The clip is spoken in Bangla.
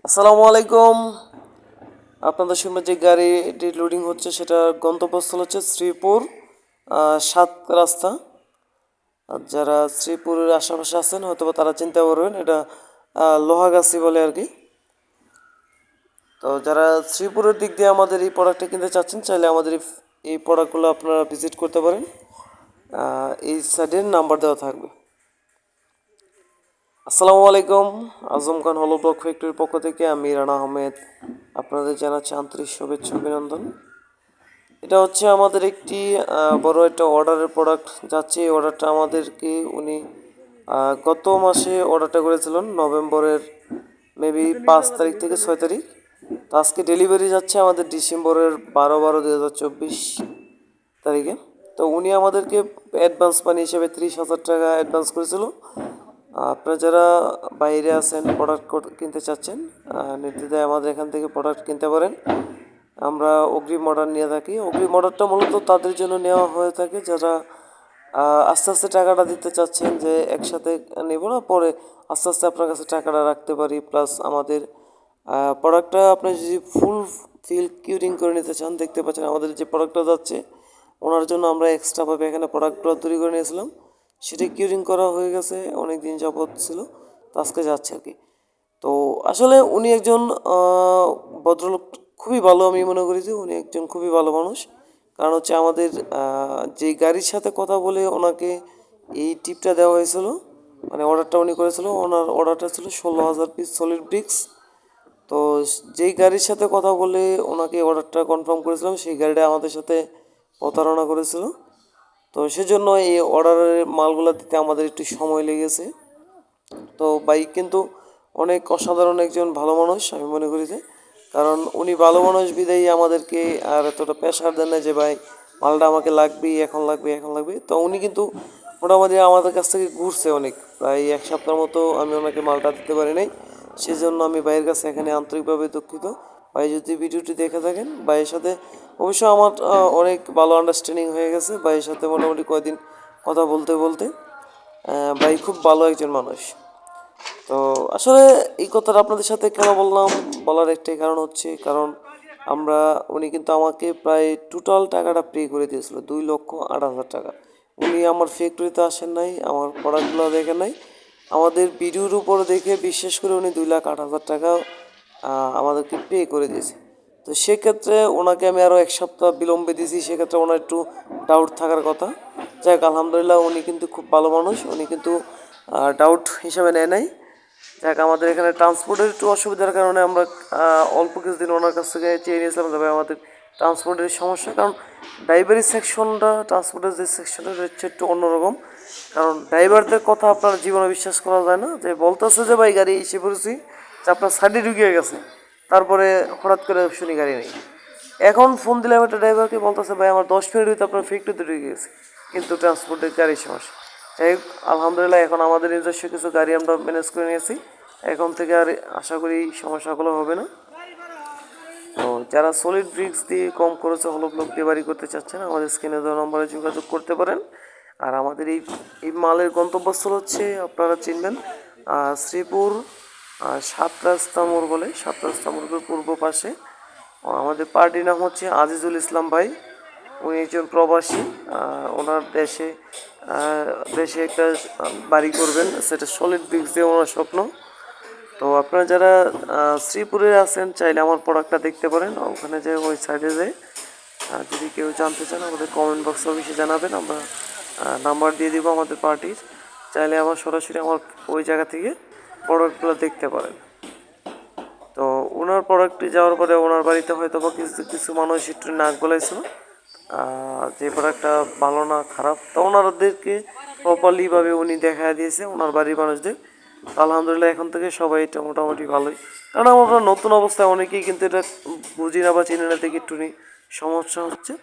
আসসালামু আলাইকুম। আপনাদের সামনে যে গাড়িটি লোডিং হচ্ছে সেটার গন্তব্যস্থল হচ্ছে শ্রীপুর ৭ রাস্তা। আর যারা শ্রীপুরের আশেপাশে আছেন হয়তো বা তারা চিন্তা করবেন এটা লোহাগাছি বলে আর কি। তো যারা শ্রীপুরের দিক দিয়ে আমাদের এই প্রোডাক্টটা কিনতে চাচ্ছেন চাইলে আমাদের এই প্রোডাক্টগুলো আপনারা ভিজিট করতে পারেন। এই সাইডের নাম্বার দেওয়া থাকবে। আসসালামু আলাইকুম। আজম খান হলো ব্লক ফ্যাক্টরির পক্ষ থেকে আমি রানা আহমেদ আপনাদের জানাচ্ছি আন্তরিক শুভেচ্ছা অভিনন্দন। এটা হচ্ছে আমাদের একটি বড় একটা অর্ডারের প্রোডাক্ট যাচ্ছে। এই অর্ডারটা আমাদেরকে উনি গত মাসে অর্ডারটা করেছিলেন নভেম্বরের মেবি 5 তারিখ থেকে 6 তারিখ। তো আজকে ডেলিভারি যাচ্ছে আমাদের ডিসেম্বরের 12/12/2024 তারিখে। তো উনি আমাদেরকে অ্যাডভান্স মানি হিসেবে 30,000 টাকা অ্যাডভান্স করেছিল। আপনারা যারা বাইরে আছেন প্রোডাক্ট কিনতে চাচ্ছেন নির্দ্বিধায় আমাদের এখান থেকে প্রোডাক্ট কিনতে পারেন। আমরা অগ্রিম অর্ডার নিয়ে থাকি। অগ্রিম অর্ডারটা মূলত তাদের জন্য নেওয়া হয়ে থাকে যারা আস্তে আস্তে টাকাটা দিতে চাচ্ছেন, যে একসাথে নেব না, পরে আস্তে আস্তে আপনার কাছে টাকাটা রাখতে পারি। প্লাস আমাদের প্রোডাক্টটা আপনি যদি ফুল ফিল কিউরিং করে নিতে চান, দেখতে পাচ্ছেন আমাদের যে প্রোডাক্টটা যাচ্ছে ওনার জন্য আমরা এক্সট্রাভাবে এখানে প্রোডাক্টগুলো তৈরি করে নিয়েছিলাম। সেটা কিউরিং করা হয়ে গেছে, অনেক দিন যাবৎ ছিল, তো আজকে যাচ্ছে আর কি। তো আসলে উনি একজন ভদ্রলোক, খুবই ভালো। আমি মনে করি যে উনি একজন খুবই ভালো মানুষ। কারণ হচ্ছে আমাদের যে গাড়ির সাথে কথা বলে ওনাকে এই টিপটা দেওয়া হয়েছিল, মানে অর্ডারটা উনি করেছিল, ওনার অর্ডারটা ছিল 16,000 পিস সলিড ব্রিক্স। তো যেই গাড়ির সাথে কথা বলে ওনাকে অর্ডারটা কনফার্ম করেছিলাম সেই গাড়িটা আমাদের সাথে প্রতারণা করেছিল। তো সেজন্য এই অর্ডারের মালগুলো দিতে আমাদের একটু সময় লেগেছে। তো বাইক কিন্তু অনেক অসাধারণ একজন ভালো মানুষ আমি মনে করি যে, কারণ উনি ভালো মানুষ বিদায়ী আমাদেরকে আর এতটা প্রেশার দেন না যে ভাই মালটা আমাকে লাগবেই, এখন লাগবে, এখন লাগবে। তো উনি কিন্তু মোটামুটি আমাদের কাছ থেকে ঘুরছে অনেক, প্রায় 1 সপ্তাহ মতো আমি ওনাকে মালটা দিতে পারি নাই। সেজন্য আমি ভাইয়ের কাছে এখানে আন্তরিকভাবে দুঃখিত। ভাই যদি ভিডিওটি দেখে থাকেন, ভাইয়ের সাথে অবশ্য আমার অনেক ভালো আন্ডারস্ট্যান্ডিং হয়ে গেছে। ভাইয়ের সাথে মোটামুটি কয়েকদিন কথা বলতে বলতে ভাই খুব ভালো একজন মানুষ। তো আসলে এই কথাটা আপনাদের সাথে কেন বললাম, বলার একটাই কারণ হচ্ছে, কারণ উনি কিন্তু আমাকে প্রায় টোটাল টাকাটা পে করে দিয়েছিল 2,08,000 টাকা। উনি আমার ফ্যাক্টরিতে আসেন নাই, আমার প্রোডাক্টগুলো দেখেন নাই, আমাদের ভিডিওর উপর দেখে বিশ্বাস করে উনি 2,08,000 টাকা আমাদেরকে পে করে দিয়েছে। তো সেক্ষেত্রে ওনাকে আমি আরও 1 সপ্তাহ বিলম্বে দিয়েছি, সেক্ষেত্রে ওনার একটু ডাউট থাকার কথা। যাক আলহামদুলিল্লাহ, উনি কিন্তু খুব ভালো মানুষ, উনি কিন্তু ডাউট হিসাবে নেয় নাই। যাক আমাদের এখানে ট্রান্সপোর্টের একটু অসুবিধার কারণে আমরা অল্প কিছুদিন ওনার কাছ থেকে চেয়ে নিয়েছিলাম, তবে আমাদের ট্রান্সপোর্টের সমস্যা, কারণ ড্রাইভারি সেকশনটা ট্রান্সপোর্টের যে সেকশনটা হচ্ছে একটু অন্যরকম। কারণ ড্রাইভারদের কথা আপনার জীবনে বিশ্বাস করা যায় না, যে বলতেছে যে ভাই গাড়ি এসে পড়েছি, যে আপনার সাইডে ঢুকিয়ে গেছে, তারপরে হঠাৎ করে শুনি গাড়ি নেই। এখন ফোন দিলাম একটা ড্রাইভারকে, বলতেছে ভাই আমার 10 মিনিট হইতে আপনার ফ্যাক্টরিতে ঢুকে গেছে, কিন্তু ট্রান্সপোর্টের গাড়ির সমস্যা। যাই হোক আলহামদুলিল্লাহ, এখন আমাদের নিজস্ব কিছু গাড়ি আমরা ম্যানেজ করে নিয়েছি, এখন থেকে আর আশা করি সমস্যাগুলো হবে না। তো যারা সলিড ব্রিক্স দিয়ে কম খরচে হলো ব্লক দিয়ে বাড়ি করতে চাচ্ছেন আমাদের স্ক্রিনে দেওয়া নম্বরে যোগাযোগ করতে পারেন। আর আমাদের এই এই মালের গন্তব্যস্থল হচ্ছে, আপনারা চিনবেন, শ্রীপুর ৭ রাস্তা মোড় বলে, ৭ রাস্তা মোড়ের পূর্ব পাশে। আমাদের পার্টির নাম হচ্ছে আজিজুল ইসলাম ভাই। উনি একজন প্রবাসী, ওনার দেশে একটা বাড়ি করবেন, সেটা সলিড ব্রিক্স দিয়ে ওনার স্বপ্ন। তো আপনারা যারা শ্রীপুরে আছেন চাইলে আমার প্রোডাক্টটা দেখতে পারেন, ওখানে যে ওই সাইডে যেয়ে যদি কেউ জানতে চান আমাদের কমেন্ট বক্সে অবশ্যই জানাবেন, আমরা নাম্বার দিয়ে দিব আমাদের পার্টির, চাইলে আমার সরাসরি আমার ওই জায়গা থেকে প্রোডাক্টগুলো দেখতে পারেন। তো ওনার প্রোডাক্টটি যাওয়ার পরে ওনার বাড়িতে হয়তো বা কিছু কিছু মানুষ একটু নাক গলাইছিল, যে প্রোডাক্টটা ভালো না খারাপ, তো ওনাদেরকে প্রপারলিভাবে উনি দেখা দিয়েছে ওনার বাড়ির মানুষদের। আলহামদুলিল্লাহ এখন থেকে সবাই এটা মোটামুটি ভালোই, কারণ আমরা নতুন অবস্থায় অনেকেই কিন্তু এটা বুঝি না বা চিনি না থেকে একটু সমস্যা হচ্ছে।